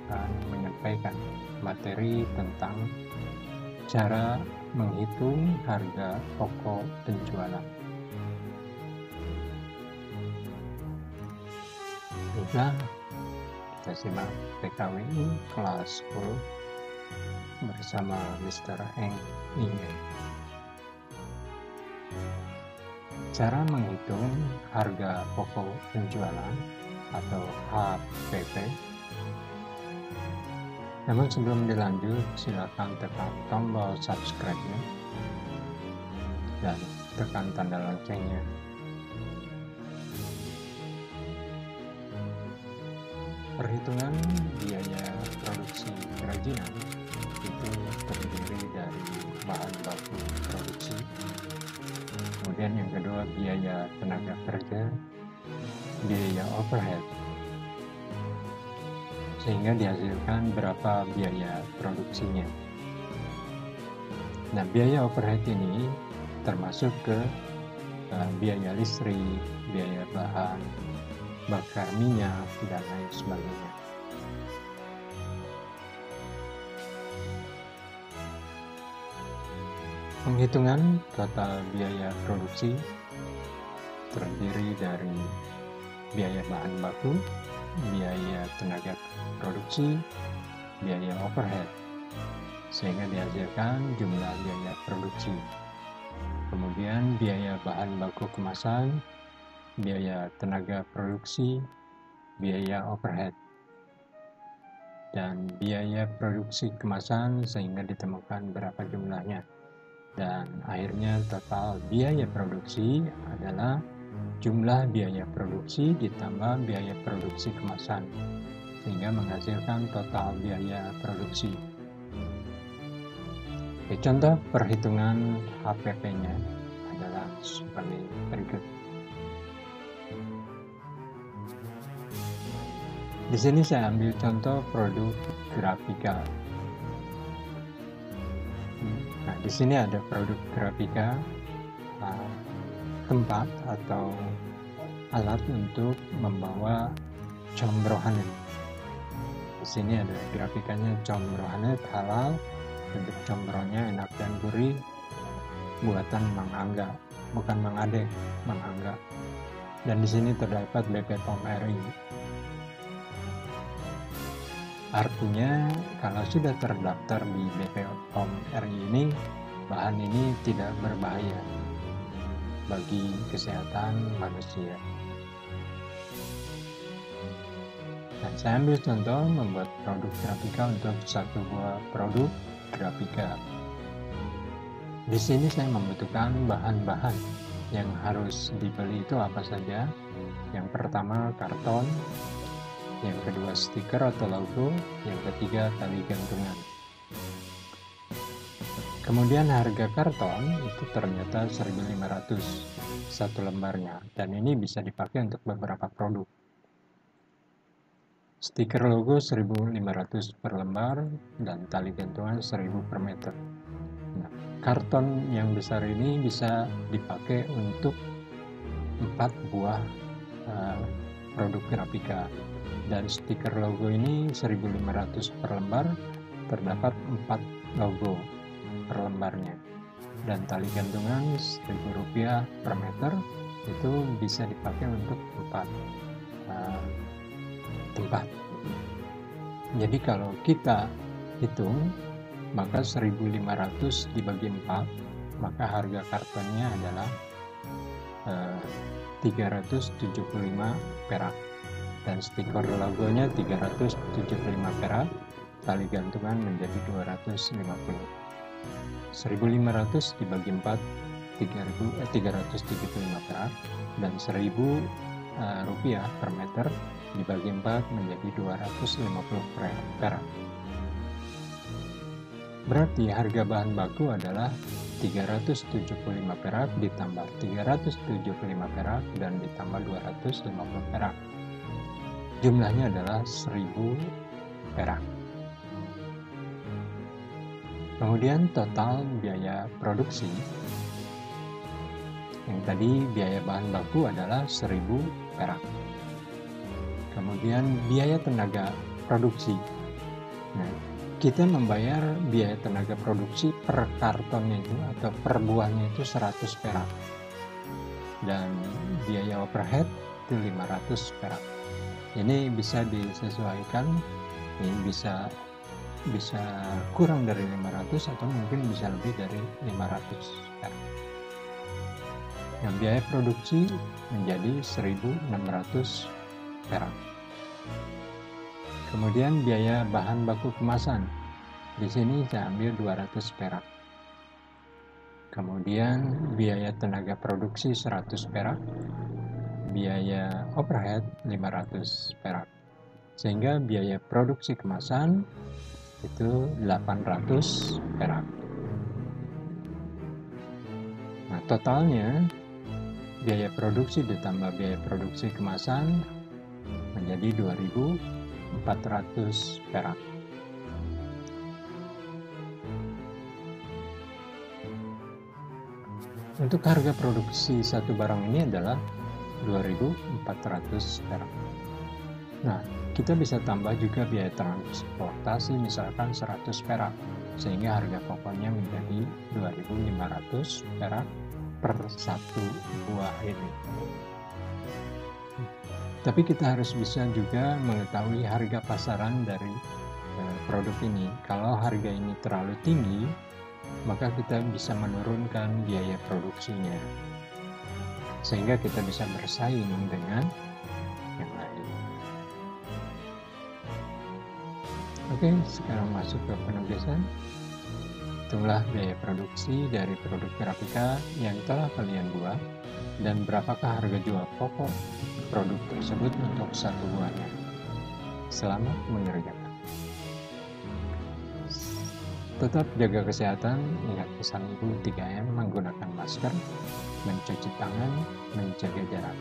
akan menyampaikan materi tentang cara menghitung harga pokok penjualan. Baiklah, kita simak PKWI kelas 10 bersama Mr. Eng Inge. Cara menghitung harga pokok penjualan atau HPP. Namun sebelum dilanjut, silakan tekan tombol subscribe-nya dan tekan tanda loncengnya. Perhitungan biaya produksi kerajinan itu terdiri dari bahan baku produksi, kemudian yang kedua biaya tenaga kerja, biaya overhead, sehingga dihasilkan berapa biaya produksinya. Nah, biaya overhead ini termasuk ke biaya listrik, biaya bahan bakar minyak, dan lain sebagainya. Penghitungan total biaya produksi terdiri dari biaya bahan baku, biaya tenaga produksi, biaya overhead, sehingga dihasilkan jumlah biaya produksi. Kemudian biaya bahan baku kemasan, biaya tenaga produksi, biaya overhead, dan biaya produksi kemasan sehingga ditemukan berapa jumlahnya. Dan akhirnya total biaya produksi adalah jumlah biaya produksi ditambah biaya produksi kemasan, sehingga menghasilkan total biaya produksi. Oke, contoh perhitungan HPP-nya adalah seperti berikut. Di sini saya ambil contoh produk grafika. Nah, di sini ada produk grafika, tempat atau alat untuk membawa combrohanet. Di sini ada grafikanya combrohanet halal, bentuk combronya enak dan gurih, buatan Mang Angga, bukan Mang Ade, Mang Angga. Dan di sini terdapat BP POM RI. Artinya kalau sudah terdaftar di BP POM RI ini, bahan ini tidak berbahaya bagi kesehatan manusia. Dan saya ambil contoh membuat produk grafika untuk satu buah produk grafika. Di sini saya membutuhkan bahan-bahan yang harus dibeli itu apa saja. Yang pertama karton, yang kedua stiker atau logo, yang ketiga tali gantungan. Kemudian harga karton itu ternyata 1.500 satu lembarnya, dan ini bisa dipakai untuk beberapa produk. Stiker logo 1.500 per lembar dan tali gantungan 1.000 per meter. Nah, karton yang besar ini bisa dipakai untuk 4 buah produk grafika. Dan stiker logo ini 1.500 per lembar, terdapat 4 logo per lembarnya. Dan tali gantungan Rp1.000 per meter, itu bisa dipakai untuk 4 tempat. Jadi kalau kita hitung, maka 1.500 dibagi 4, maka harga kartonnya adalah 375 perak. Dan stiker logonya 375 perak, tali gantungan menjadi 250. 1.500 dibagi 4, 375 perak, dan 1.000 rupiah per meter dibagi 4 menjadi 250 perak. Berarti harga bahan baku adalah 375 perak ditambah 375 perak dan ditambah 250 perak. Jumlahnya adalah 1.000 perak. Kemudian total biaya produksi. Yang tadi biaya bahan baku adalah 1.000 perak. Kemudian biaya tenaga produksi Nah, kita membayar biaya tenaga produksi per kartonnya itu atau per buahnya itu 100 perak. Dan biaya overhead itu 500 perak. Ini bisa disesuaikan, ini bisa kurang dari 500 atau mungkin bisa lebih dari 500 perak. Nah, biaya produksi menjadi 1.600 perak. Kemudian biaya bahan baku kemasan. Di sini saya ambil 200 perak. Kemudian biaya tenaga produksi 100 perak. Biaya overhead 500 perak. Sehingga biaya produksi kemasan itu 800 perak. Nah, totalnya biaya produksi ditambah biaya produksi kemasan menjadi 2.400 perak. Untuk harga produksi satu barang ini adalah 2.400 perak. Nah, kita bisa tambah juga biaya transportasi misalkan 100 perak, sehingga harga pokoknya menjadi 2.500 perak per satu buah ini. Tapi kita harus bisa juga mengetahui harga pasaran dari produk ini. Kalau harga ini terlalu tinggi, maka kita bisa menurunkan biaya produksinya, sehingga kita bisa bersaing dengan yang lain. Oke, sekarang masuk ke penugasan. Hitunglah biaya produksi dari produk grafika yang telah kalian buat dan berapakah harga jual pokok produk tersebut untuk satu buahnya. Selamat mengerjakan. Tetap jaga kesehatan, ingat pesan Ibu 3M, menggunakan masker, mencuci tangan, menjaga jarak.